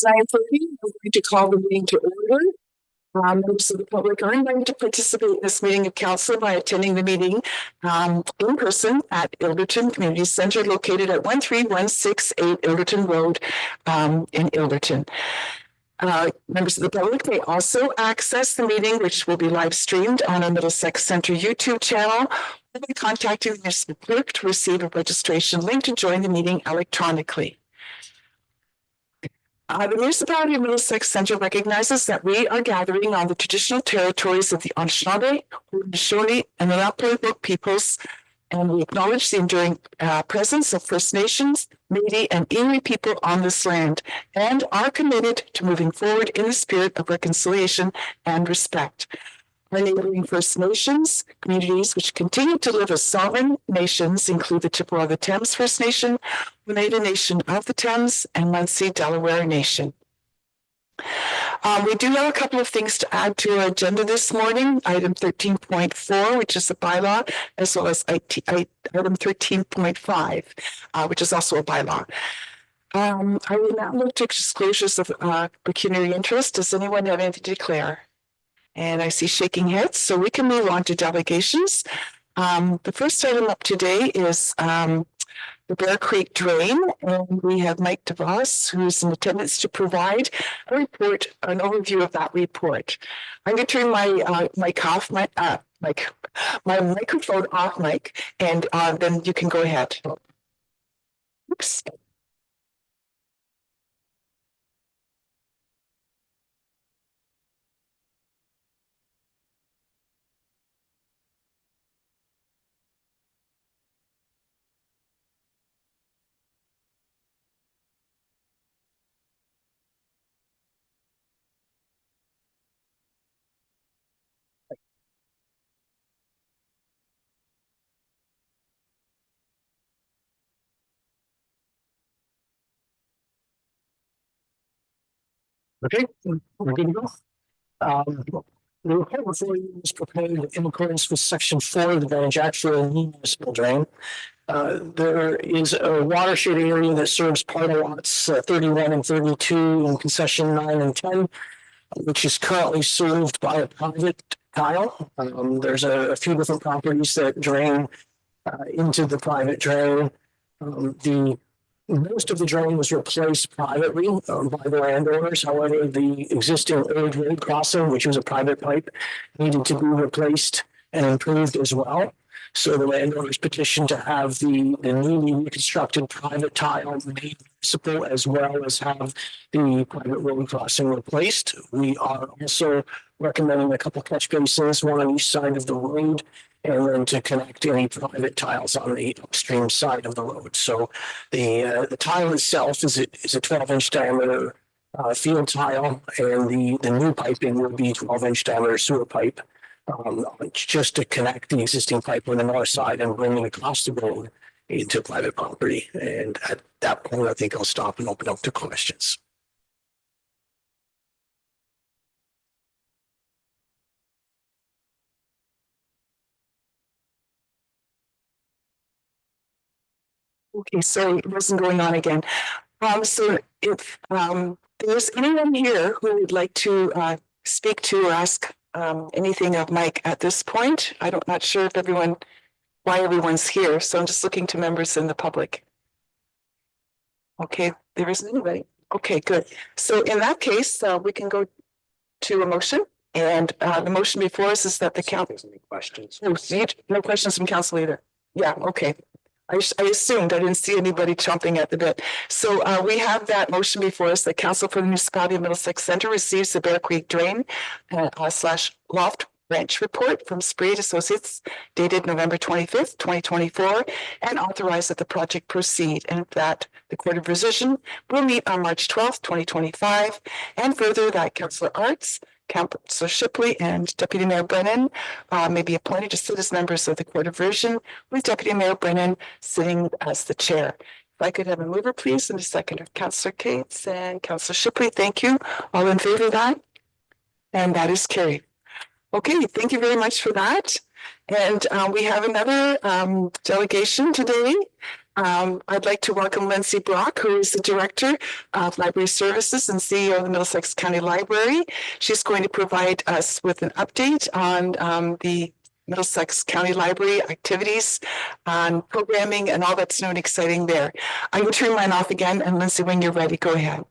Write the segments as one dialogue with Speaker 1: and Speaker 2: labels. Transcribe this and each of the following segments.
Speaker 1: 9:30, I'm going to call the meeting to order. Members of the public are invited to participate in this meeting of council by attending the meeting in person at Ilderton Community Center located at 13168 Ilderton Road in Ilderton. Members of the public may also access the meeting, which will be live streamed on our Middlesex Center YouTube channel, or by contacting the municipal clerk to receive a registration link to join the meeting electronically. The municipality of Middlesex Center recognizes that we are gathering on the traditional territories of the Anishinaabe, Haudenosaunee, and Lenape peoples, and we acknowledge the enduring presence of First Nations, Métis, and Inuit people on this land, and are committed to moving forward in the spirit of reconciliation and respect. Our neighboring First Nations communities, which continue to live as sovereign nations, include the Chippewa of the Thames First Nation, Oneida Nation of the Thames, and Munsee Delaware Nation. We do have a couple of things to add to our agenda this morning. Item 13.4, which is a bylaw, as well as item 13.5, which is also a bylaw. I will now look to disclosures of pecuniary interest. Does anyone have anything to declare? And I see shaking heads, so we can move on to delegations. The first item up today is the Bear Creek Drain, and we have Mike DeVos, who's in attendance to provide a report, an overview of that report. I'm going to turn my my microphone off, Mike, and then you can go ahead. Oops.
Speaker 2: Okay, we're good to go. The report before you was prepared in accordance with section 4 of the Drainage Act for a new municipal drain. There is a watershed area that serves part of lots 31 and 32 in concession 9 and 10, which is currently served by a private tile. There's a few different properties that drain into the private drain. Most of the drain was replaced privately by the landowners. However, the existing old road crossing, which was a private pipe, needed to be replaced and improved as well. So the landowners petitioned to have the newly reconstructed private tile made municipal, as well as have the private road crossing replaced. We are also recommending a couple catch basins, one on each side of the road, and then to connect any private tiles on the upstream side of the road. So the tile itself is a 12-inch diameter field tile, and the new piping will be 12-inch diameter sewer pipe, just to connect the existing pipe on the north side and bring it across the road into private property. And at that point, I think I'll stop and open up to questions.
Speaker 1: Okay, so it wasn't going on again. So if there's anyone here who would like to speak to or ask anything of Mike at this point, I'm not sure if why everyone's here. So I'm just looking to members in the public. Okay, there isn't anybody. Okay, good. So in that case, we can go to a motion. And the motion before us is that the council. Any questions? No questions from council either. Yeah, okay. I assumed. I didn't see anybody chomping at the bit. So we have that motion before us. The Council for the Municipality of Middlesex Center receives the Bear Creek Drain / Loft Branch report from Sprague Associates dated November 25th, 2024, and authorize that the project proceed, and that the Court of Revision will meet on March 12th, 2025, and further that Councillor Arts, Councillor Shipley, and Deputy Mayor Brennan may be appointed to sit as members of the Court of Revision, with Deputy Mayor Brennan sitting as the chair. If I could have a mover, please, and a second of Councillor Cates and Councillor Shipley. Thank you. All in favor of that? And that is carried. Okay, thank you very much for that. And we have another delegation today. I'd like to welcome Lindsay Brock, who is the Director of Library Services and CEO of the Middlesex County Library. She's going to provide us with an update on the Middlesex County Library activities, on programming, and all that's new and exciting there. I'm going to turn mine off again, and Lindsay, when you're ready, go ahead.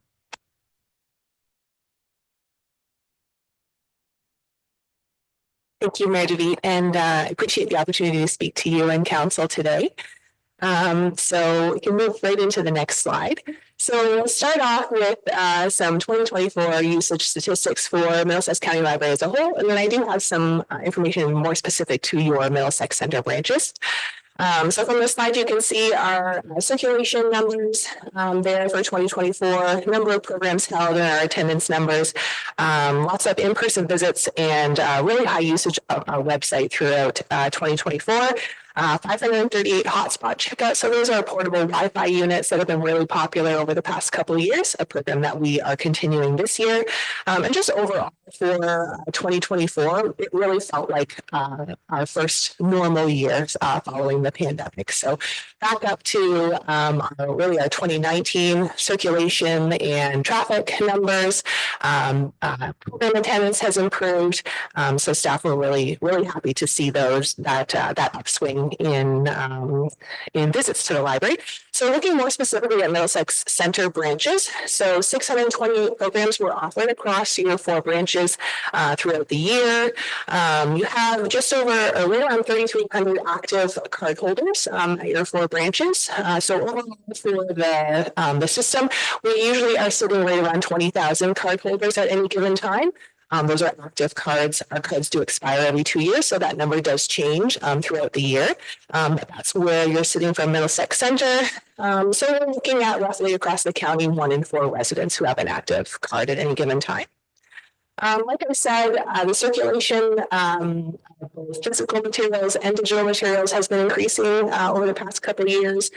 Speaker 3: Thank you, Marjorie, and I appreciate the opportunity to speak to you and council today. So we can move right into the next slide. So we'll start off with some 2024 usage statistics for Middlesex County Library as a whole, and then I do have some information more specific to your Middlesex Center branches. So from this slide, you can see our circulation numbers there for 2024, number of programs held, and our attendance numbers, lots of in-person visits, and really high usage of our website throughout 2024. 538 hotspot checkouts. So those are portable Wi-Fi units that have been really popular over the past couple of years, a program that we are continuing this year. And just overall for 2024, it really felt like our first normal year following the pandemic. So back up to really our 2019 circulation and traffic numbers. Program attendance has improved. So staff were really happy to see that upswing in visits to the library. So looking more specifically at Middlesex Center branches, so 628 programs were offered across your 4 branches throughout the year. You have just over right around 3,300 active card holders at your 4 branches. So overall for the system, we usually are sitting right around 20,000 card holders at any given time. Those are active cards. Our cards do expire every 2 years, so that number does change throughout the year. That's where you're sitting from Middlesex Center. So we're looking at roughly across the county, 1 in 4 residents who have an active card at any given time. Like I said, the circulation of both physical materials and digital materials has been increasing over the past couple of years.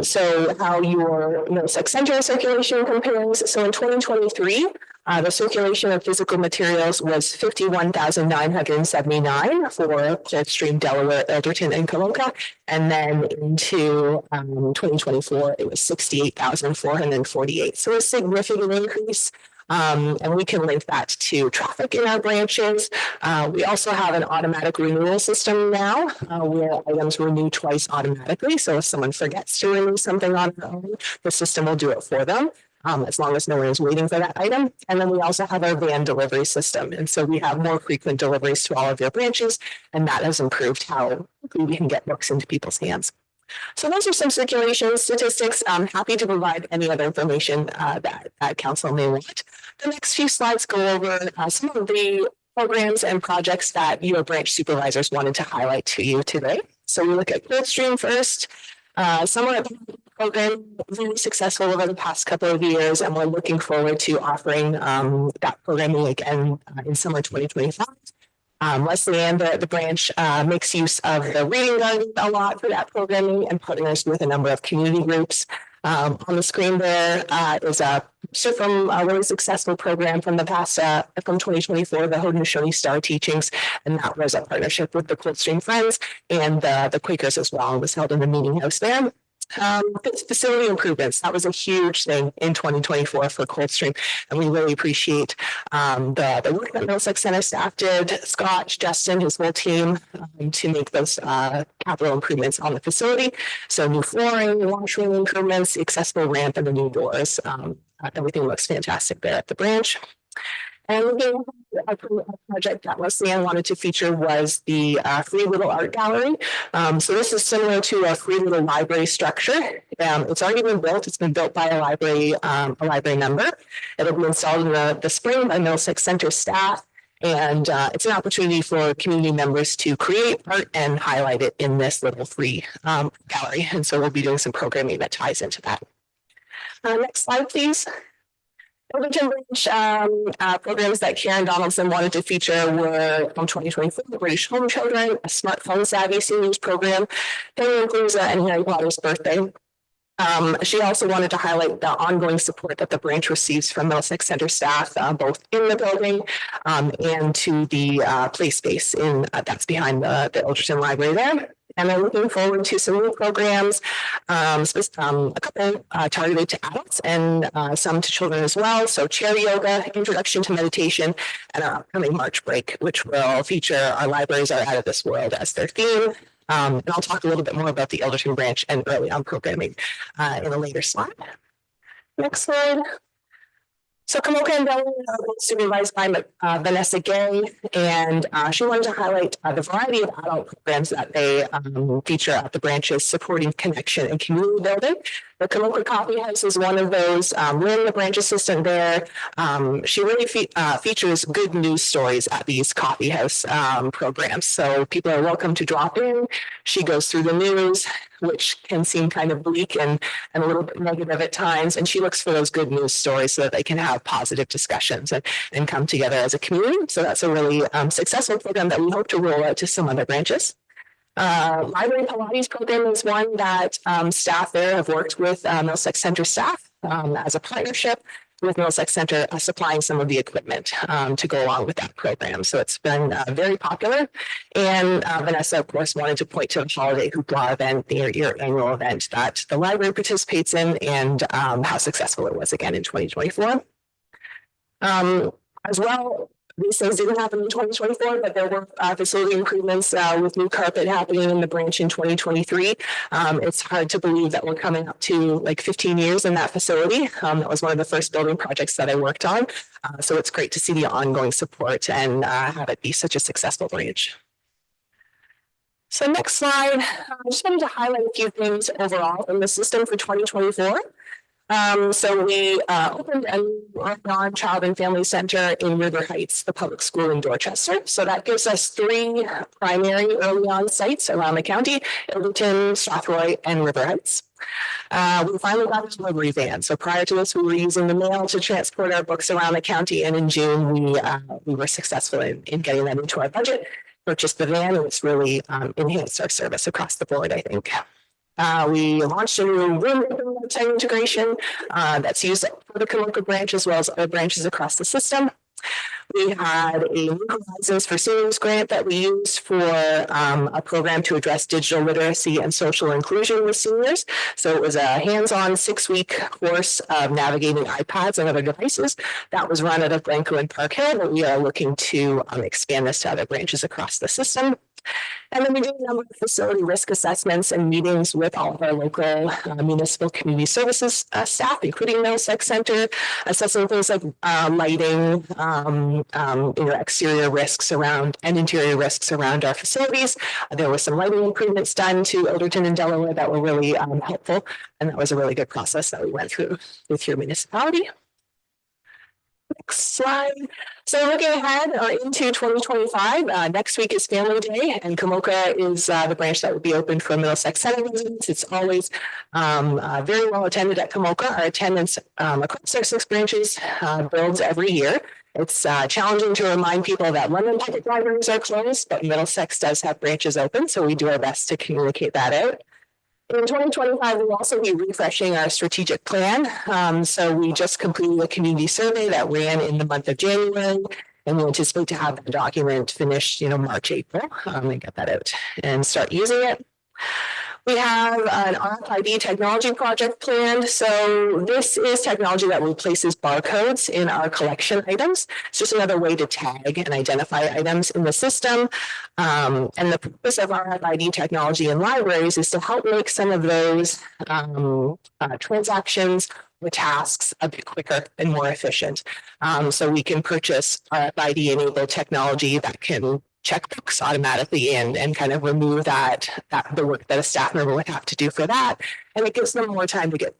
Speaker 3: So how your Middlesex Center circulation compares. So in 2023, the circulation of physical materials was 51,979 for Coldstream, Delaware, Elderton, and Coloca. And then into 2024, it was 68,448. So a significant increase. And we can link that to traffic in our branches. We also have an automatic renewal system now where items renew twice automatically. So if someone forgets to renew something on their own, the system will do it for them. As long as no one is waiting for that item. And then we also have our van delivery system. And so we have more frequent deliveries to all of your branches, and that has improved how quickly we can get books into people's hands. So those are some circulation statistics. I'm happy to provide any other information that council may want. The next few slides go over some of the programs and projects that your branch supervisors wanted to highlight to you today. So we look at Coldstream first. Summer program really successful over the past couple of years, and we're looking forward to offering that programming again in summer 2025. Leslie Ann, the branch makes use of the reading garden a lot for that programming and partners with a number of community groups. On the screen there is a picture from a really successful program from the past, from 2024, the Haudenosaunee Star Teachings, and that was a partnership with the Coldstream Friends and the Quakers as well. It was held in the meeting house there. Facility improvements, that was a huge thing in 2024 for Coldstream, and we really appreciate the work that Middlesex Center staff did, Scott, Justin, his whole team, to make those capital improvements on the facility. So new flooring, washroom improvements, the accessible ramp, and the new doors. Everything looks fantastic there at the branch. And looking at a project that Leslie Ann wanted to feature was the Free Little Art Gallery. So this is similar to a Free Little Library structure. It's already been built. It's been built by a library member. It'll be installed in the spring by Middlesex Center staff. And it's an opportunity for community members to create art and highlight it in this little free gallery. And so we'll be doing some programming that ties into that. Next slide, please. Elderton Branch programs that Karen Donaldson wanted to feature were from 2024, the British Home Children, a smartphone savvy seniors program, Henry Inclusa, and Harry Potter's birthday. She also wanted to highlight the ongoing support that the branch receives from Middlesex Center staff, both in the building and to the play space that's behind the Elderton Library there. And they're looking forward to some new programs, a couple targeted to adults and some to children as well. So chair yoga, introduction to meditation, and our upcoming March break, which will feature Our Libraries Are Out of This World as their theme. And I'll talk a little bit more about the Elderton branch and early on programming in a later slide. Next slide. So Kamoka and Delaware are both supervised by Vanessa Gay, and she wanted to highlight the variety of adult programs that they feature at the branches, supporting connection and community building. The Kamoka Coffee House is one of those. Lynn, the branch assistant there, she really features good news stories at these coffee house programs. So people are welcome to drop in. She goes through the news, which can seem kind of bleak and a little bit negative at times. And she looks for those good news stories so that they can have positive discussions and come together as a community. So that's a really successful program that we hope to roll out to some other branches. Library Pilates program is one that staff there have worked with Middlesex Center staff as a partnership with Middlesex Center supplying some of the equipment to go along with that program. So it's been very popular. And Vanessa, of course, wanted to point to the Holiday Hoopla event, their annual event that the library participates in, and how successful it was again in 2024. As well, these things didn't happen in 2024, but there were facility improvements with new carpet happening in the branch in 2023. It's hard to believe that we're coming up to like 15 years in that facility. That was one of the first building projects that I worked on. So it's great to see the ongoing support and have it be such a successful branch. So next slide, I just wanted to highlight a few things overall in the system for 2024. So we opened a non-child and family center in River Heights, the public school in Dorchester. So that gives us 3 primary early on sites around the county: Ilderton, Strathroy, and River Heights. We finally got a delivery van. So prior to this, we were using the mail to transport our books around the county. And in June, we were successful in getting that into our budget, purchased the van, and it's really enhanced our service across the board, I think. We launched a new room website integration that's used for the Kamoka branch as well as other branches across the system. We had a New Horizons for Seniors grant that we used for a program to address digital literacy and social inclusion with seniors. So it was a hands-on 6-week course of navigating iPads and other devices that was run out of Blanco and Park Hill, but we are looking to expand this to other branches across the system. And then we do a number of facility risk assessments and meetings with all of our local municipal community services staff, including Middlesex Center, assessing things like lighting, exterior risks around and interior risks around our facilities. There was some lighting improvements done to Ilderton and Delaware that were really helpful, and that was a really good process that we went through with your municipality. Next slide. So looking ahead into 2025, next week is Family Day, and Kamoka is the branch that will be open for Middlesex Center residents. It's always very well attended at Kamoka. Our attendance across our 6 branches builds every year. It's challenging to remind people that London public libraries are closed, but Middlesex does have branches open, so we do our best to communicate that out. In 2025, we'll also be refreshing our strategic plan. So we just completed a community survey that ran in the month of January, and we anticipate to have the document finished, March, April, and get that out and start using it. We have an RFID technology project planned. So this is technology that replaces barcodes in our collection items. It's just another way to tag and identify items in the system. And the purpose of RFID technology in libraries is to help make some of those transactions or tasks a bit quicker and more efficient. So we can purchase RFID-enabled technology that can check books automatically and kind of remove the work that a staff member would have to do for that. And it gives them more time to get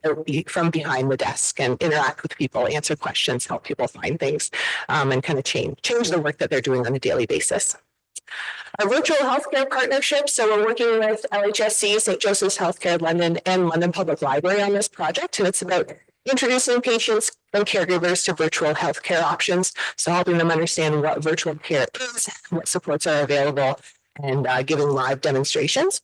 Speaker 3: from behind the desk and interact with people, answer questions, help people find things, and kind of change the work that they're doing on a daily basis. Our virtual healthcare partnership. So we're working with LHSC, St. Joseph's Healthcare London, and London Public Library on this project. And it's about introducing patients and caregivers to virtual healthcare options. So helping them understand what virtual care is, what supports are available, and giving live demonstrations.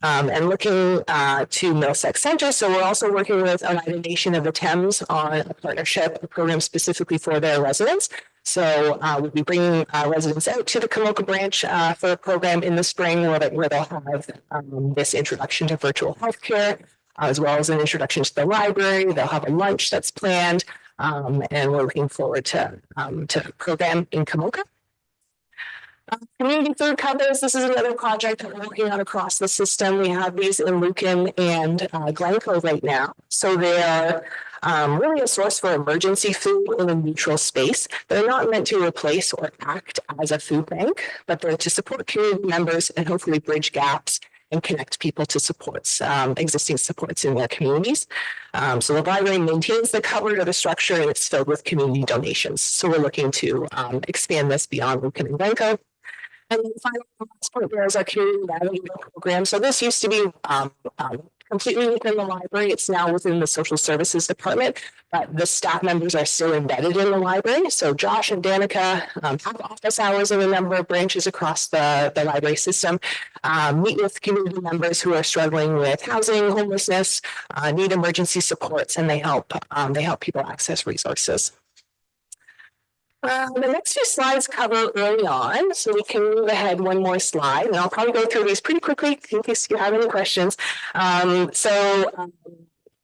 Speaker 3: And looking to Middlesex Center. So we're also working with Oneida Nation of the Thames on a partnership, a program specifically for their residents So we'll be bringing residents out to the Kamoka branch for a program in the spring where they'll have this introduction to virtual healthcare, as well as an introduction to the library. They'll have a lunch that's planned, and we're looking forward to the program in Kamoka. Community food cupboards. This is another project that we're working on across the system. We have these in Lucan and Glencoe right now. So they are really a source for emergency food in a neutral space. They're not meant to replace or act as a food bank, but they're to support community members and hopefully bridge gaps and connect people to supports, existing supports in their communities. So the library maintains the cupboard or the structure, and it's filled with community donations. So we're looking to expand this beyond Lucan and Glencoe. And then finally, the last point there is our community navigator program. So this used to be completely within the library. It's now within the social services department, but the staff members are still embedded in the library. So Josh and Danica have office hours in a number of branches across the library system, meet with community members who are struggling with housing, homelessness, need emergency supports, and they help people access resources. The next few slides cover early on, so we can move ahead one more slide, and I'll probably go through these pretty quickly in case you have any questions.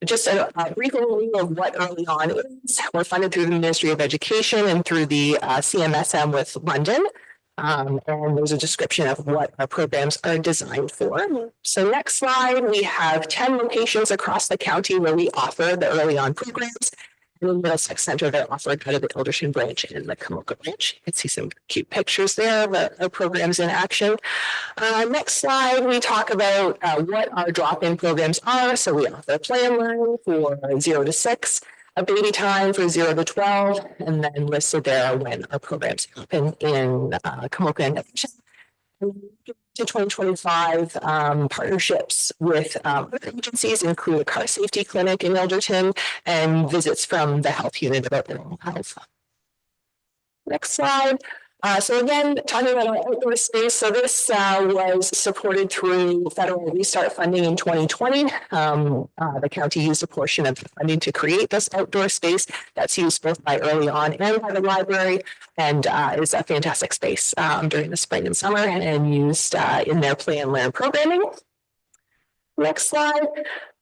Speaker 3: Just a brief overview of what early on is. We're funded through the Ministry of Education and through the CMSM with London. And there's a description of what our programs are designed for. So next slide, we have 10 locations across the county where we offer the early on programs. In the Middlesex Center, they're offered out of the Ilderton branch and the Kamoka branch. You can see some cute pictures there of programs in action. Next slide, we talk about what our drop-in programs are. So we offer Play and Learn for 0 to 6, a baby time for 0 to 12, and then listed there when our programs happen in Kamoka and Ilderton. To 2025, partnerships with other agencies include a car safety clinic in Ilderton and visits from the health unit about mental health. Next slide. So again, talking about our outdoor space. So this was supported through federal restart funding in 2020. The county used a portion of the funding to create this outdoor space that's used both by early on and by the library, and is a fantastic space during the spring and summer and used in their Play and Learn programming. Next slide.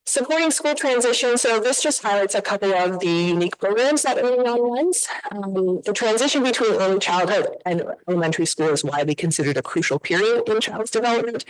Speaker 3: Supporting school transition. So this just highlights a couple of the unique programs that early on runs. The transition between early childhood and elementary school is widely considered a crucial period in child's development.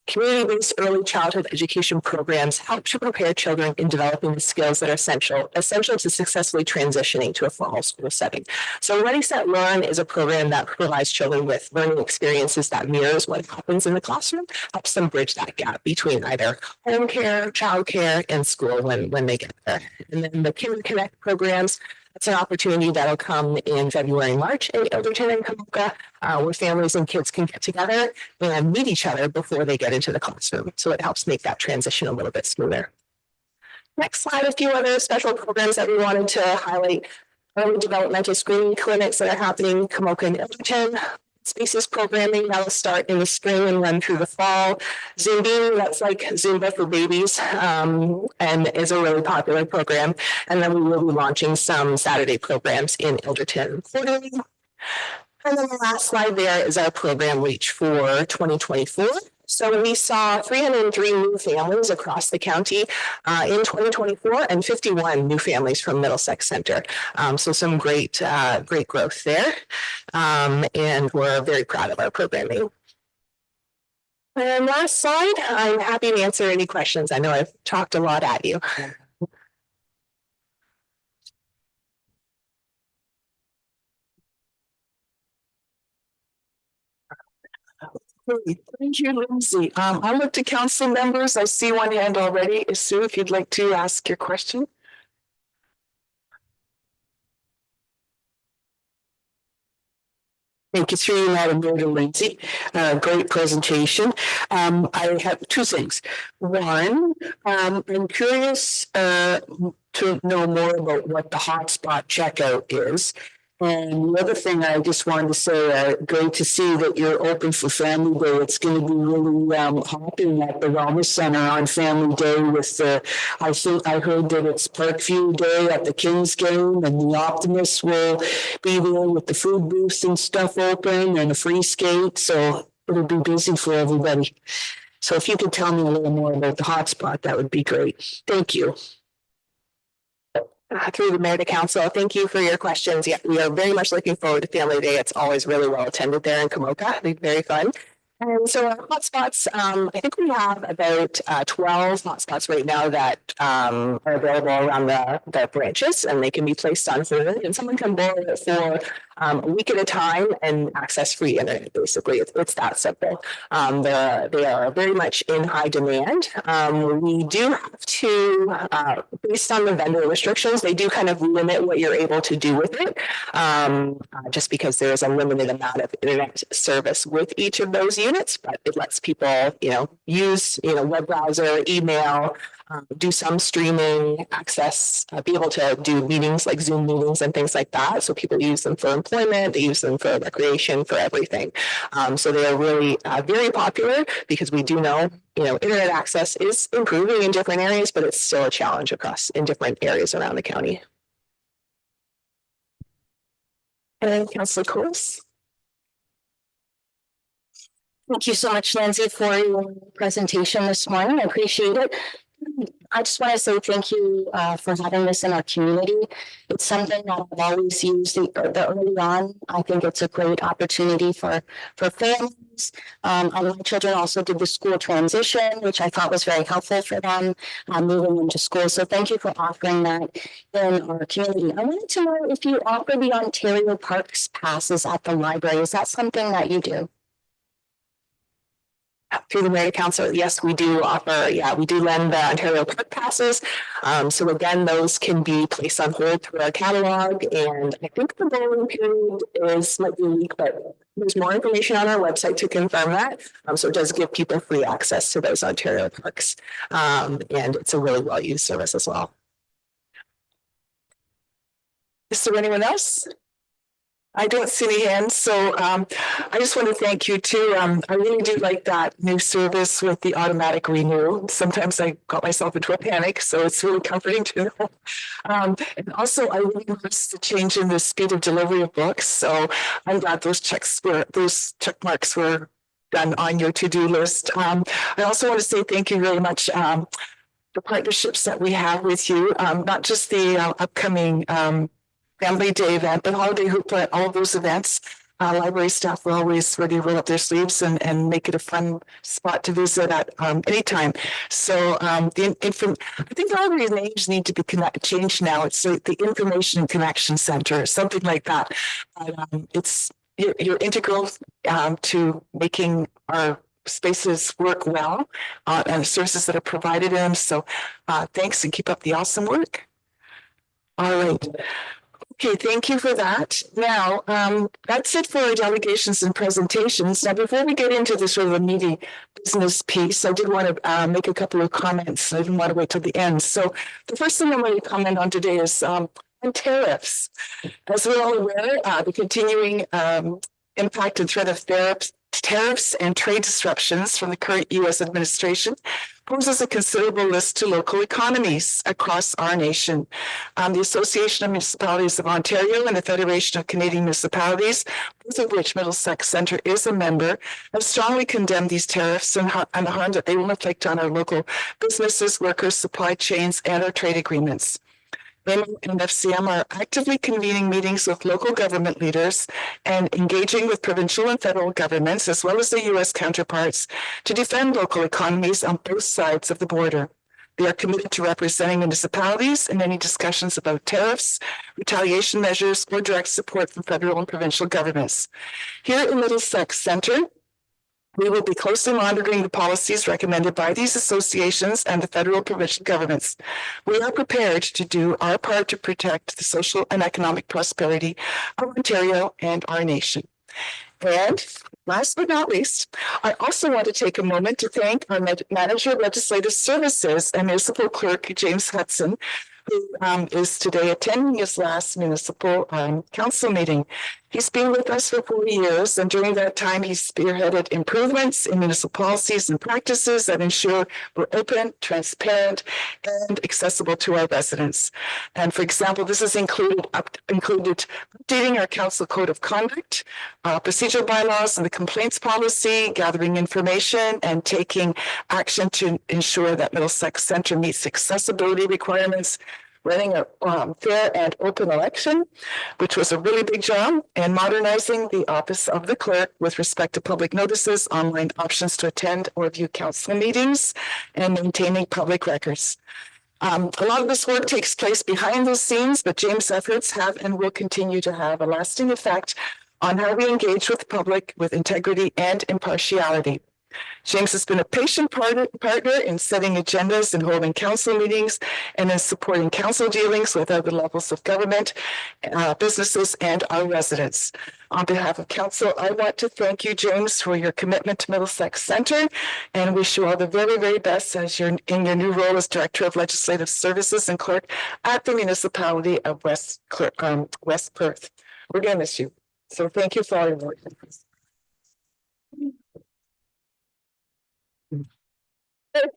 Speaker 3: Community-based early childhood education programs help to prepare children in developing the skills that are essential to successfully transitioning to a formal school setting. So Ready, Set, Learn is a program that provides children with learning experiences that mirrors what happens in the classroom, helps them bridge that gap between either home care, child care, and school when they get there. And then the Kinder Connect programs, it's an opportunity that'll come in February and March in Ilderton and Kamoka, where families and kids can get together and meet each other before they get into the classroom. So it helps make that transition a little bit smoother. Next slide, a few other special programs that we wanted to highlight. Early developmental screening clinics that are happening in Kamoka and Ilderton. Spaces programming that'll start in the spring and run through the fall. Zumba, that's like Zumba for babies, and is a really popular program. And then we will be launching some Saturday programs in Ilderton quarterly. And then the last slide there is our program reach for 2024. So we saw 303 new families across the county in 2024 and 51 new families from Middlesex Center. So some great growth there. And we're very proud of our programming. And last slide, I'm happy to answer any questions. I know I've talked a lot at you. Thank you, Lindsay. I'll look to council members. I see one hand already. Sue, if you'd like to ask your question.
Speaker 4: Thank you through you, Madam Mayor, Lindsay. Great presentation. I have two things. One, I'm curious to know more about what the hotspot checkout is. And the other thing I just wanted to say, great to see that you're open for Family Day. It's going to be really hopping at the Wellness Center on Family Day with the, I heard that it's Parkview Day at the Kings game, and the Optimists will be there with the food booths and stuff open and a free skate. So it'll be busy for everybody. So if you could tell me a little more about the hotspot, that would be great. Thank you.
Speaker 3: Through the mayor to council, thank you for your questions. Yeah, we are very much looking forward to Family Day. It's always really well attended there in Kamoka. It'll be very fun. And so our hotspots, I think we have about 12 hotspots right now that are available around the branches, and they can be placed on hold, and someone can borrow it for a week at a time and access free internet. Basically, it's that simple. They are very much in high demand. We do have to, based on the vendor restrictions, they do kind of limit what you're able to do with it, just because there is a limited amount of internet service with each of those units, but it lets people, use, web browser, email, do some streaming access, be able to do meetings like Zoom meetings and things like that. So people use them for employment, they use them for recreation, for everything. So they are really very popular because we do know, internet access is improving in different areas, but it's still a challenge across in different areas around the county. And then Councillor Coles.
Speaker 5: Thank you so much, Lindsay, for your presentation this morning. I appreciate it. I just want to say thank you for having this in our community. It's something that I've always used early on. I think it's a great opportunity for families. And my children also did the school transition, which I thought was very helpful for them moving into school. So thank you for offering that in our community. I wanted to know if you offer the Ontario Parks passes at the library. Is that something that you do?
Speaker 3: Through the mayor to council, yes, we do offer. Yeah, we do lend the Ontario Park passes. So again, those can be placed on hold through our catalog. And I think the bowling period might be a week, but there's more information on our website to confirm that. So it does give people free access to those Ontario parks, and it's a really well used service as well.
Speaker 1: Is there anyone else? I don't see any hands, so I just want to thank you too. I really do like that new service with the automatic renew. Sometimes I got myself into a panic, so it's really comforting to know. And also, I really noticed the change in the speed of delivery of books. So I'm glad those check marks were done on your to-do list. I also want to say thank you very much. The partnerships that we have with you, not just the upcoming Family Day event, but Holiday Hoopla, all of those events. Library staff are always ready to roll up their sleeves and make it a fun spot to visit at any time. So I think all these names need to be changed now. It's like the Information and Connection Center, something like that. It's you're integral to making our spaces work well and the services that are provided in them. So thanks and keep up the awesome work. All right. Okay, thank you for that. Now, that's it for our delegations and presentations. Now, before we get into the sort of a meaty business piece, I did want to make a couple of comments. I didn't want to wait till the end. So the first thing I'm going to comment on today is on tariffs. As we're all aware, the continuing impact and threat of tariffs and trade disruptions from the current U.S. administration poses a considerable risk to local economies across our nation. The Association of Municipalities of Ontario and the Federation of Canadian Municipalities, both of which Middlesex Centre is a member, have strongly condemned these tariffs and the harm that they will inflict on our local businesses, workers, supply chains, and our trade agreements. MO and FCM are actively convening meetings with local government leaders and engaging with provincial and federal governments, as well as their U.S. counterparts, to defend local economies on both sides of the border. They are committed to representing municipalities in any discussions about tariffs, retaliation measures, or direct support from federal and provincial governments. Here in Middlesex Centre, we will be closely monitoring the policies recommended by these associations and the federal and provincial governments. We are prepared to do our part to protect the social and economic prosperity of Ontario and our nation. And last but not least, I also want to take a moment to thank our Manager of Legislative Services and Municipal Clerk, James Hudson, who is today attending his last municipal council meeting. He's been with us for 4 years, and during that time, he's spearheaded improvements in municipal policies and practices that ensure we're open, transparent, and accessible to our residents. And for example, this has included updating our council code of conduct, procedural bylaws, and the complaints policy, gathering information, and taking action to ensure that Middlesex Centre meets accessibility requirements, running a fair and open election, which was a really big job, and modernizing the office of the clerk with respect to public notices, online options to attend or view council meetings, and maintaining public records. A lot of this work takes place behind the scenes, but James' efforts have and will continue to have a lasting effect on how we engage with the public with integrity and impartiality. James has been a patient partner in setting agendas and holding council meetings and in supporting council dealings with other levels of government, businesses, and our residents. On behalf of council, I want to thank you, James, for your commitment to Middlesex Centre and wish you all the very, very best as you're in your new role as Director of Legislative Services and Clerk at the municipality of West Perth. We're going to miss you. So thank you for all your work.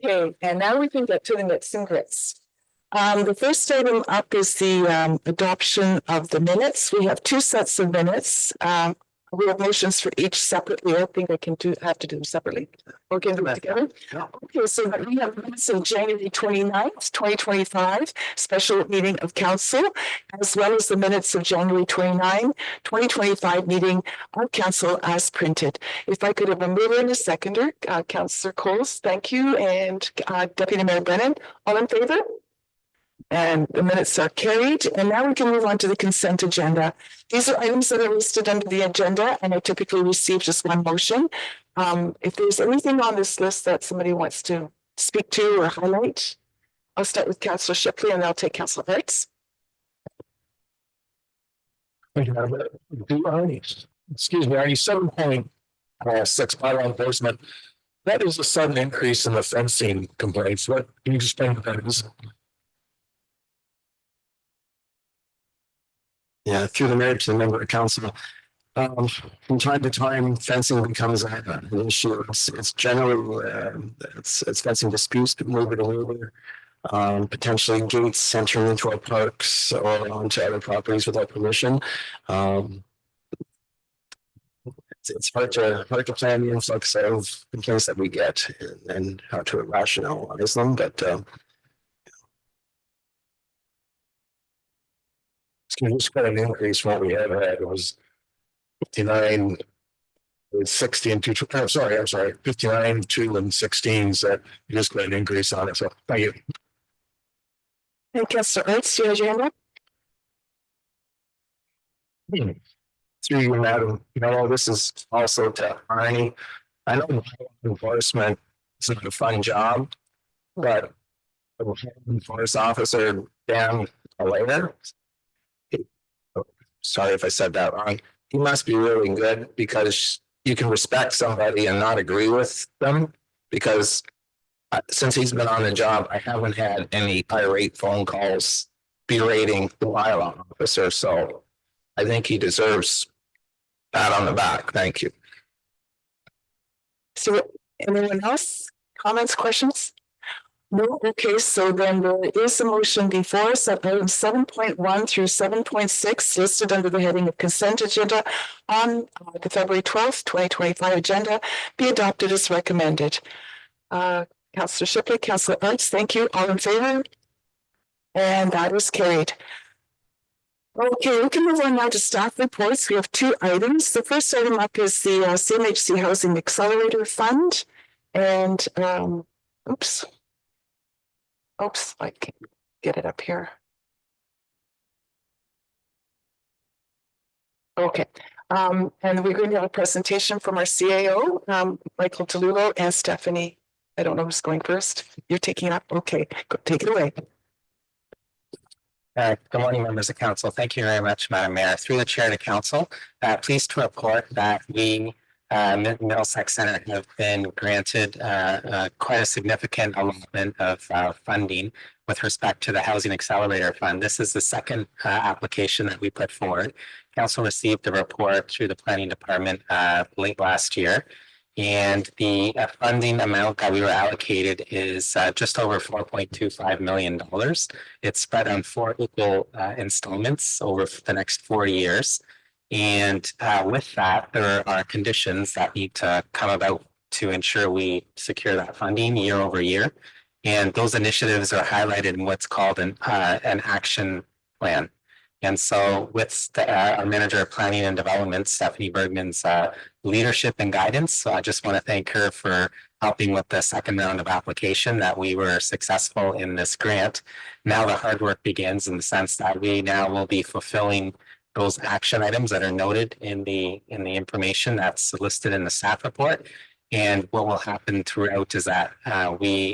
Speaker 1: Okay, and now we can get to the nits and grits. The first item up is the adoption of the minutes. We have 2 sets of minutes. We have motions for each separately. I think I can have to do them separately. Or can do it together?
Speaker 2: Yeah.
Speaker 1: Okay, so we have minutes of January 29th, 2025, special meeting of council, as well as the minutes of January 29, 2025 meeting of council as printed. If I could have a mover and a seconder, Councillor Coles, thank you, and Deputy Mayor Brennan, all in favor? And the minutes are carried. And now we can move on to the consent agenda. These are items that are listed under the agenda, and I typically receive just one motion. If there's anything on this list that somebody wants to speak to or highlight, I'll start with Councillor Shipley, and I'll take Councillor Hertz.
Speaker 6: Excuse me, Arnie, 7.6 bylaw enforcement. That is a sudden increase in the fencing complaints. What can you explain what that is?
Speaker 7: Yeah, through the mayor to the member of council. From time to time, fencing becomes an issue. It's generally it's fencing disputes, moving over, potentially gates entering into our parks or onto other properties without permission. It's hard to plan the influx of complaints that we get and how to rationalize them, but
Speaker 6: It's quite an increase from what we had. It was 59 with 60 and 2. I'm sorry, 59, 2 and 16. So it is quite an increase on it. So thank you.
Speaker 1: And Councillor Hertz, you have your hand up?
Speaker 7: through you, Madam, this is also to Arnie. I know enforcement is not a fun job, but the enforcement officer down a later. Sorry if I said that wrong. He must be really good because you can respect somebody and not agree with them, because since he's been on the job, I haven't had any irate phone calls berating the bylaw officer. So I think he deserves pat on the back. Thank you.
Speaker 1: So anyone else? Comments, questions? No, okay, so then there is a motion before us that items 7.1 through 7.6 listed under the heading of consent agenda on the February 12th, 2025 agenda be adopted as recommended. Councillor Shipley, Councillor Ernst, thank you. All in favor? And that is carried. Okay, we can move on now to staff reports. We have 2 items. The first item up is the CMHC Housing Accelerator Fund. And oops, I can't get it up here. Okay, and we're going to have a presentation from our CAO, Michael DeLulo and Stephanie. I don't know who's going first. You're taking it up? Okay, go, take it away.
Speaker 8: Good morning, members of council. Thank you very much, Madam Mayor. Through the chair to council, pleased to report that we, Middlesex Centre, have been granted quite a significant allotment of funding with respect to the Housing Accelerator Fund. This is the second application that we put forward. Council received a report through the planning department late last year. And the funding amount that we were allocated is just over $4.25 million. It's spread on 4 equal installments over the next 4 years. And with that, there are conditions that need to come about to ensure we secure that funding year over year. And those initiatives are highlighted in what's called an action plan. And so with our Manager of Planning and Development, Stephanie Bergman's leadership and guidance, so I just want to thank her for helping with the second round of application that we were successful in this grant. Now the hard work begins in the sense that we now will be fulfilling those action items that are noted in the information that's listed in the staff report. And what will happen throughout is that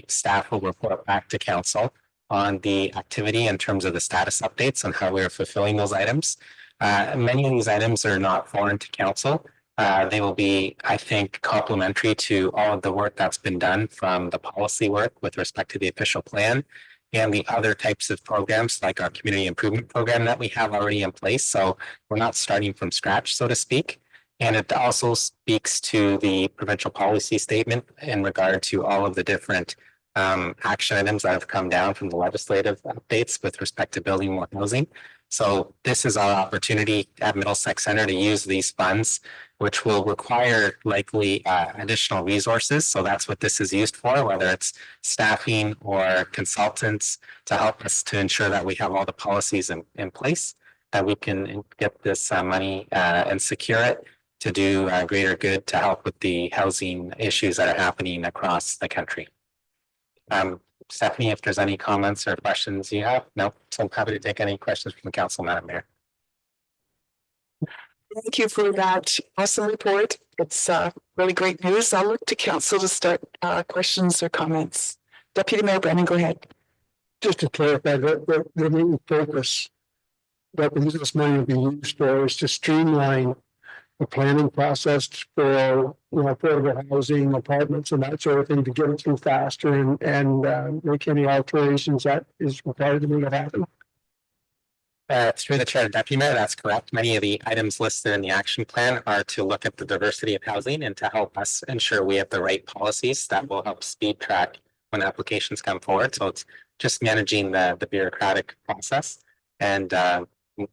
Speaker 8: staff will report back to council on the activity in terms of the status updates on how we're fulfilling those items. Many of these items are not foreign to council. They will be, I think, complementary to all of the work that's been done from the policy work with respect to the official plan and the other types of programs like our community improvement program that we have already in place. So we're not starting from scratch, so to speak. And it also speaks to the provincial policy statement in regard to all of the different action items that have come down from the legislative updates with respect to building more housing. So this is our opportunity at Middlesex Center to use these funds, which will require likely additional resources. So that's what this is used for, whether it's staffing or consultants to help us to ensure that we have all the policies in place, that we can get this money and secure it to do greater good to help with the housing issues that are happening across the country. Stephanie, if there's any comments or questions you have, no, so I'm happy to take any questions from the council, Madam Mayor.
Speaker 1: Thank you for that awesome report. It's really great news. I'll look to council to start questions or comments. Deputy Mayor Brennan, go ahead.
Speaker 9: Just to clarify, the main focus that this money will be used for is to streamline the planning process for affordable housing, apartments, and that sort of thing to get it through faster and make any alterations that is required to make it happen.
Speaker 8: Through the chair, Deputy Mayor, that's correct. Many of the items listed in the action plan are to look at the diversity of housing and to help us ensure we have the right policies that will help speed track when applications come forward. So it's just managing the bureaucratic process, and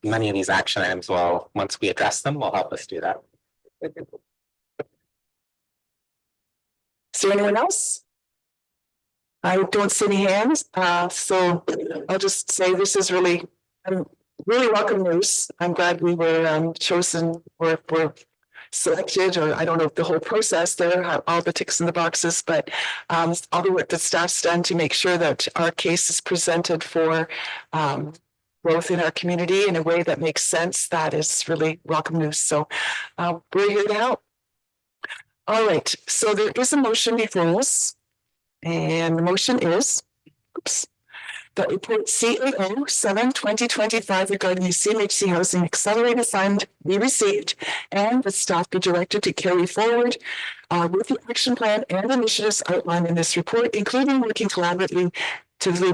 Speaker 8: many of these action items will, once we address them, will help us do that.
Speaker 1: Is there anyone else? I don't see any hands, so I'll just say this is really welcome news. I'm glad we were chosen or selected, or I don't know if the whole process there have all the ticks in the boxes, but all the work that staff's done to make sure that our case is presented for growth in our community in a way that makes sense. That is really welcome news. So we're here to help. All right, so there is a motion before us, and the motion is, that report CAO 7/2025 regarding the CMHC Housing Accelerator Fund be received and the staff be directed to carry forward with the action plan and initiatives outlined in this report, including working collaboratively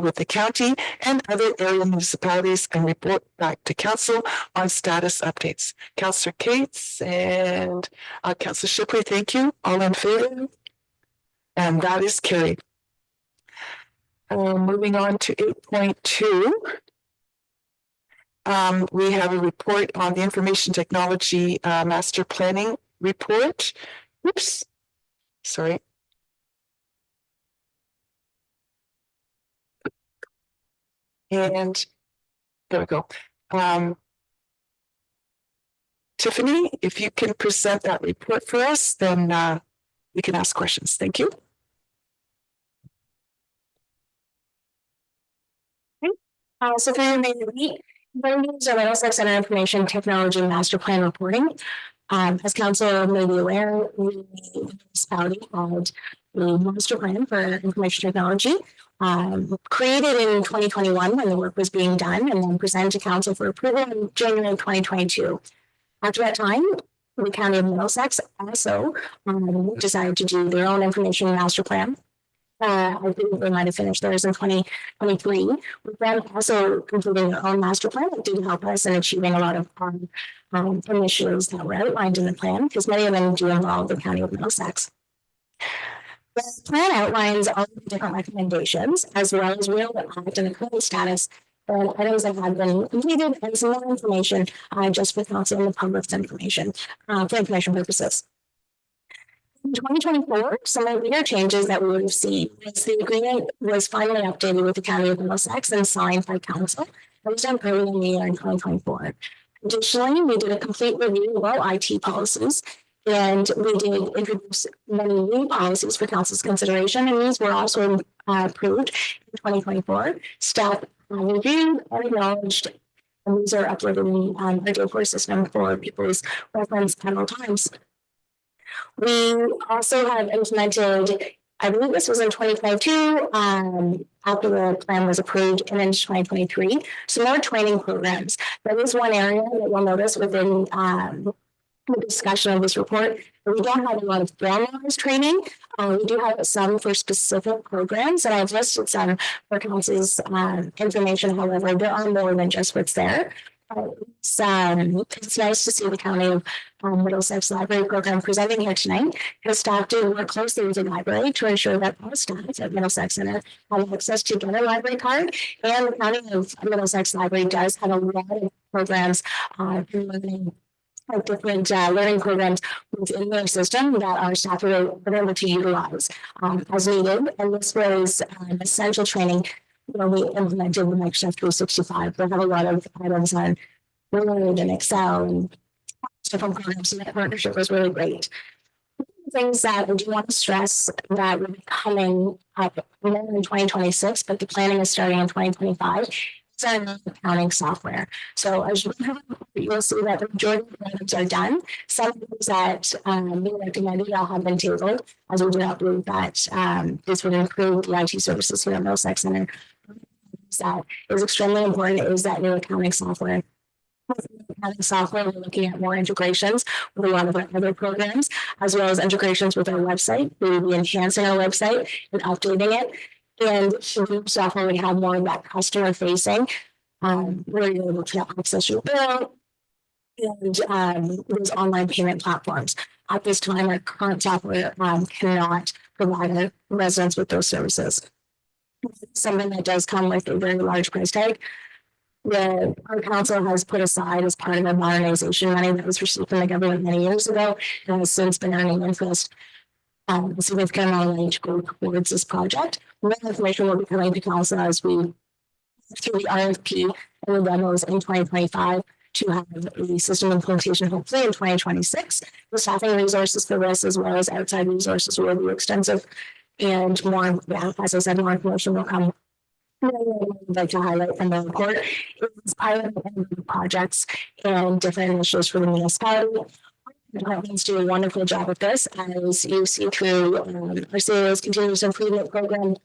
Speaker 1: with the county and other area municipalities, and report back to council on status updates. Councillor Cates and Councillor Shipley, thank you. All in favor? And that is carried. Moving on to 8.2. We have a report on the information technology master planning report. Oops, sorry. And there we go. Tiffany, if you can present that report for us, then we can ask questions. Thank you.
Speaker 5: So for your main week, is our Middlesex Center Information Technology Master Plan reporting. As council may be aware, the municipality had a master plan for information technology created in 2021 when the work was being done, and then presented to council for approval in January 2022. After that time, the county of Middlesex also decided to do their own information master plan. I think they might have finished theirs in 2023. With them also completing their own master plan that did help us in achieving a lot of initiatives that were outlined in the plan, because many of them do involve the County of Middlesex. The plan outlines all the different recommendations, as well as where we're at in the current status and items that have been completed, and some more information just for council and the public's information for information purposes. In 2024, some of the bigger changes that we would have seen was the agreement was finally updated with the County of Middlesex and signed by council. That was done early in the year in 2024. Additionally, we did a complete review of all IT policies, and we did introduce many new policies for council's consideration, and these were also approved in 2024. Staff reviewed and acknowledged, and these are uploaded in our Dayforce system for people's reference at all times. We also have implemented, I believe this was in 2022, after the plan was approved, and in 2023, some more training programs. That is one area that you'll notice within the discussion of this report. We don't have a lot of formalized training. We do have some for specific programs, and I've listed some for council's information. However, there are more than just what's there. It's nice to see the County of Middlesex Library Program presenting here tonight. The staff do work closely with the library to ensure that all staff at Middlesex Center have access to get a library card. And the County of Middlesex Library does have a lot of programs learning different learning programs within their system that our staff are able to utilize as needed. And this was essential training when we implemented the Microsoft 365. They have a lot of items on Word and Excel and different programs, so that partnership was really great. Things that I do want to stress that will be coming up in 2026, but the planning is starting in 2025. It's our accounting software. So as you'll see that the majority of the items are done. Some things that we recommended have been tabled, as we do not believe that this would improve the IT services here at Middlesex Center. That is extremely important is that new accounting software. Accounting software, we're looking at more integrations with a lot of our other programs, as well as integrations with our website. We will be enhancing our website and updating it. And the software would have more of that customer facing, where you're able to access your bill and those online payment platforms. At this time, our current software cannot provide our residents with those services. Something that does come with a very large price tag. Our council has put aside as part of the modernization money that was received from the government many years ago and has since been earning interest. A significant amount of money to go towards this project. More information will be coming to council as we through the RFP and the demos in 2025 to have the system implementation hopefully in 2026. The staffing resources for this as well as outside resources will be extensive. And more, as I said, more information will come. I'd like to highlight from the report is pilot projects and different initiatives for the municipality. Departments do a wonderful job with this, as you see through our sales continuous improvement program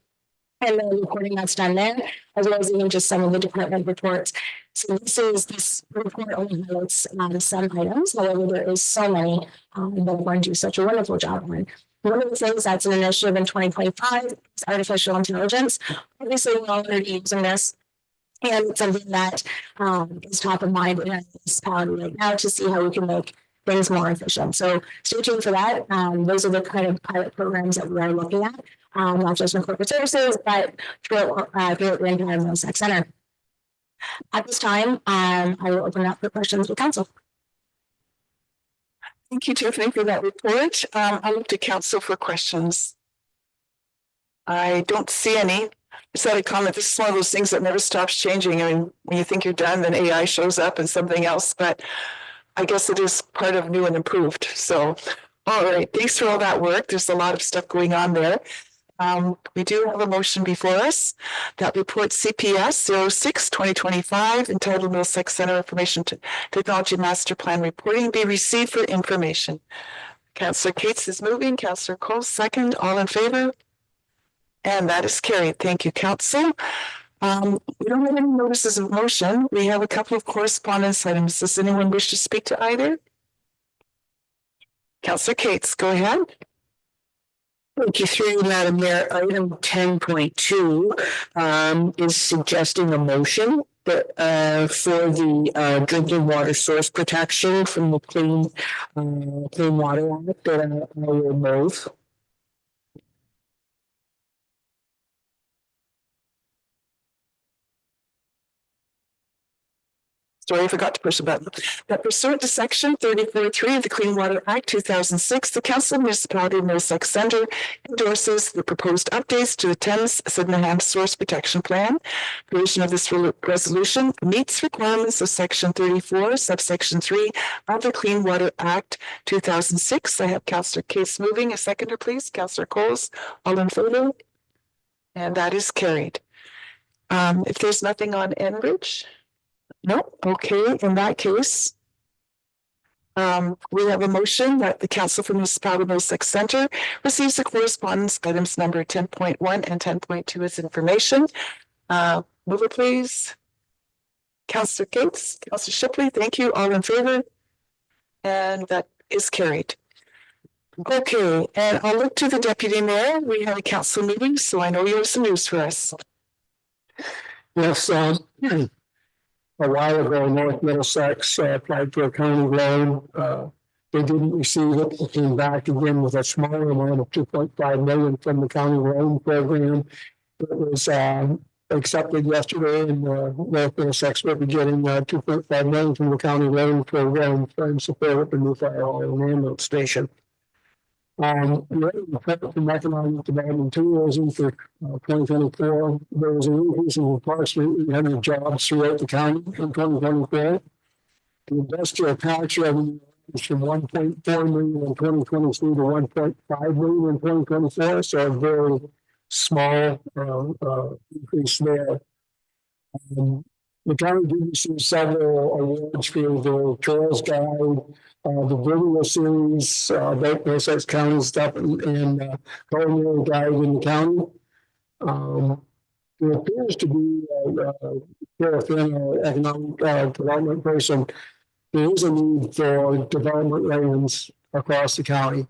Speaker 5: and the reporting that's done there, as well as even just some of the department reports. So this report only highlights some items. However, there is so many that we're do such a wonderful job on. One of the things that's an initiative in 2025 is artificial intelligence. Obviously, we're already using this. And it's something that is top of mind in our municipality right now to see how we can make things more efficient. So stay tuned for that. Those are the kind of pilot programs that we are looking at, not just in corporate services, but throughout the entire Middlesex Center. At this time, I will open up for questions with council.
Speaker 1: Thank you, Tiffany, for that report. I'll look to council for questions. I don't see any. Just had a comment. This is one of those things that never stops changing. I mean, when you think you're done, then AI shows up and something else. But I guess it is part of new and improved. So, all right. Thanks for all that work. There's a lot of stuff going on there. We do have a motion before us that report CPS 06-2025 entitled Middlesex Center Information Technology Master Plan Reporting be received for information. Councillor Cates is moving. Councillor Cole second. All in favor? And that is carried. Thank you, Council. We don't have any notices of motion. We have a couple of correspondence items. Does anyone wish to speak to either? Councillor Cates, go ahead.
Speaker 4: Thank you, through you, Madam Mayor. Item 10.2 is suggesting a motion that for the drinking water source protection from the Clean Water Act that I will move.
Speaker 1: Sorry, I forgot to push the button. That pursuant to section 34.3 of the Clean Water Act 2006, the Council of Municipality of Middlesex Centre endorses the proposed updates to the Thames Sydenham Source Protection Plan. Creation of this resolution meets requirements of section 34, subsection 3 of the Clean Water Act 2006. I have Councillor Case moving. A seconder, please. Councillor Coles, all in favor? And that is carried. If there's nothing on Enbridge. No, okay, in that case. We have a motion that the Council for Municipality Middlesex Centre receives the correspondence items number 10.1 and 10.2 as information. Mover, please. Councillor Gates, Councillor Shipley, thank you. All in favor? And that is carried. Okay, and I'll look to the Deputy Mayor. We have a council meeting, so I know you have some news for us.
Speaker 9: Yes, a while ago, North Middlesex applied for a county loan. They didn't receive it. It came back again with a smaller amount of 2.5 million from the county loan program. It was accepted yesterday, and North Middlesex will be getting 2.5 million from the county loan program in support of the new fire hall and ambulance station. From economic development tourism for 2024, there was an increase of approximately 800 jobs throughout the county in 2024. The industrial tax revenue is from 1.4 million in 2023 to 1.5 million in 2024, so a very small increase there. The county did receive several awards for the Trails Guide, the video series about Middlesex County stuff, and culinary guide in the county. There appears to be within economic development person. There is a need for development lands across the county.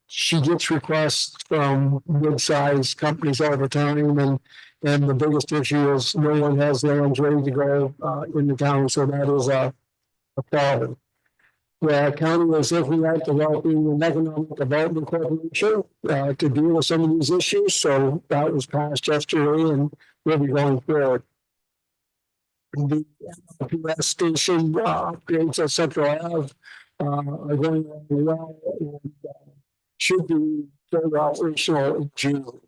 Speaker 9: She gets requests from mid-sized companies all the time, and the biggest issue is no one has lands ready to go in the county, so that is a problem. The county is looking at developing an economic development corporation to deal with some of these issues, so that was passed yesterday and will be going forward. The PS station upgrades at Central Ave are going on well and should be fully operational in June.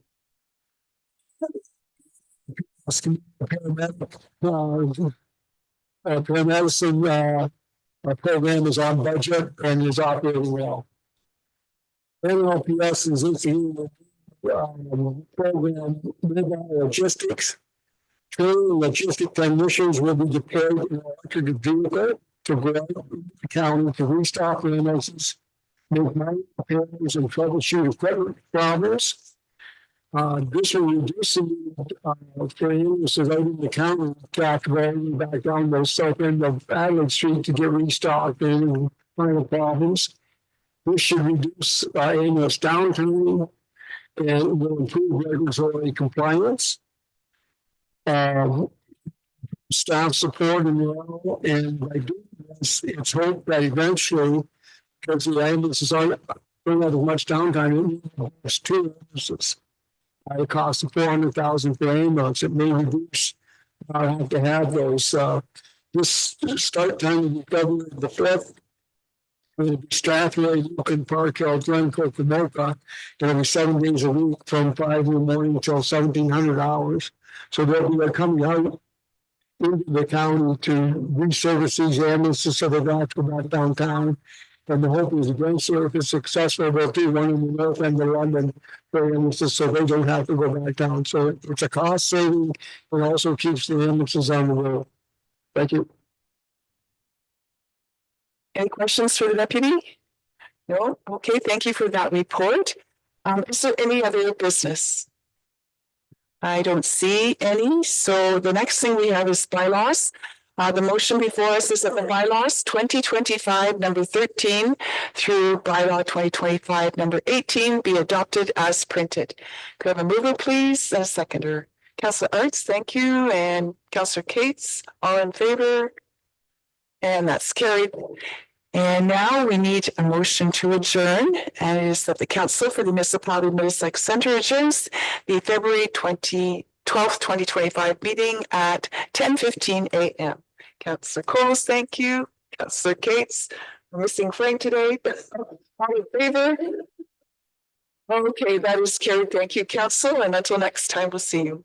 Speaker 9: Paramedicine program is on budget and is operating well. NLPS is instituting program mobile logistics. Training logistic technicians will be deployed in an electric vehicle to grow the county to restock ambulances, make minor repairs, and troubleshoot equipment problems. This will reduce the need for ambulances out in the county back down the south end of Adelaide Street to get restocked and minor problems. This should reduce ambulance downtime and will improve regulatory compliance. Staff support and morale, and by doing this, it's hoped that eventually, because the ambulances don't have as much downtime, it's 2 ambulances. At a cost of $400,000 per ambulance, it may reduce. I have to have those. This start time will be February the 5th. It'll be Strathroy, Lucan, Park Hill, Glencoe, Pamoka. It'll be 7 days a week from 5 in the morning until 1700 hours. So they'll be coming out into the county to reservice these ambulances so they don't have to go back downtown. And the hope is eventually, if it's successful, they'll do one in the north end of London for ambulances so they don't have to go back down. So it's a cost saving and also keeps the ambulances on the road. Thank you.
Speaker 1: Any questions for the deputy? No? Okay, thank you for that report. Is there any other business? I don't see any. So the next thing we have is bylaws. The motion before us is that the bylaws 2025 number 13 through bylaw 2025 number 18 be adopted as printed. Could I have a mover, please, and a seconder? Councillor Arts, thank you, and Councillor Cates, all in favor? And that's carried. And now we need a motion to adjourn, and it is that the Council for the Municipality of Middlesex Centre adjourns the February 12th, 2025 meeting at 10:15 a.m. Councillor Coles, thank you. Councillor Cates, we're missing Frank today. All in favor? Okay, that is carried. Thank you, Council, and until next time, we'll see you.